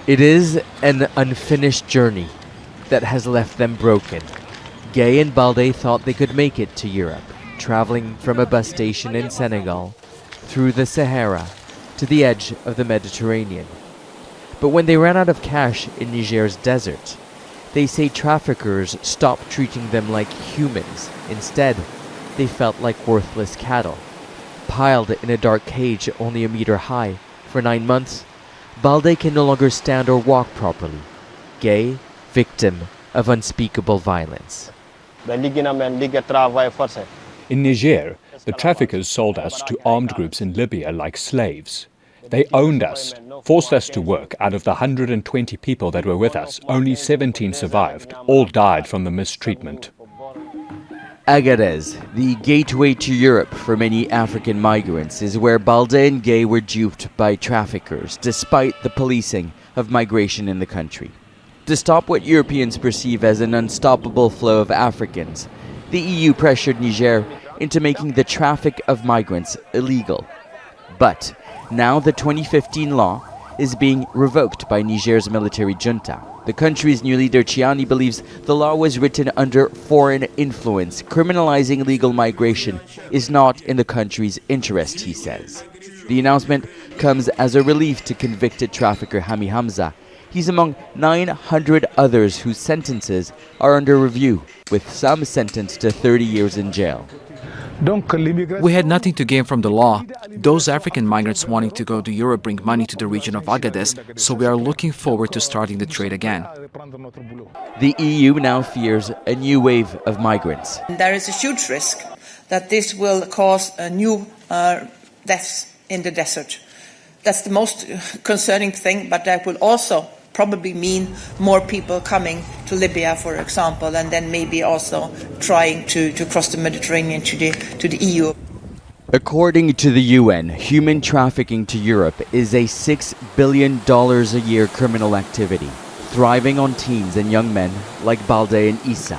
It is an unfinished journey that has left them broken. Gay and Balde thought they could make it to Europe, traveling from a bus station in Senegal, through the Sahara, to the edge of the Mediterranean. But when they ran out of cash in Niger's desert, they say traffickers stopped treating them like humans. Instead, they felt like worthless cattle, piled in a dark cage only a meter high. For 9 months, Balde can no longer stand or walk properly. Gay, victim of unspeakable violence. In Niger, the traffickers sold us to armed groups in Libya like slaves. They owned us, forced us to work. Out of the 120 people that were with us, only 17 survived. All died from the mistreatment. Agadez, the gateway to Europe for many African migrants, is where Balde and Gay were duped by traffickers, despite the policing of migration in the country. To stop what Europeans perceive as an unstoppable flow of Africans, the EU pressured Niger into making the traffic of migrants illegal. But now the 2015 law is being revoked by Niger's military junta. The country's new leader, Chiani, believes the law was written under foreign influence. Criminalizing illegal migration is not in the country's interest, he says. The announcement comes as a relief to convicted trafficker Hami Hamza. He's among 900 others whose sentences are under review, with some sentenced to 30 years in jail. We had nothing to gain from the law. Those African migrants wanting to go to Europe bring money to the region of Agadez, so we are looking forward to starting the trade again. The EU now fears a new wave of migrants. There is a huge risk that this will cause new deaths in the desert. That's the most concerning thing, but that will also probably mean more people coming to Libya, for example, and then maybe also trying to cross the Mediterranean to the EU. According to the UN, human trafficking to Europe is a $6 billion a year criminal activity, thriving on teens and young men like Balde and Issa.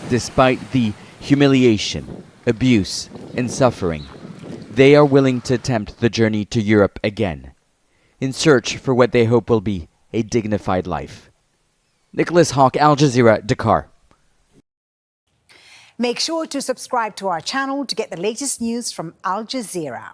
Despite the humiliation, abuse, and suffering, they are willing to attempt the journey to Europe again, in search for what they hope will be a dignified life. Nicolas, Haque, Al Jazeera, Dakar. Make sure to subscribe to our channel to get the latest news from Al Jazeera.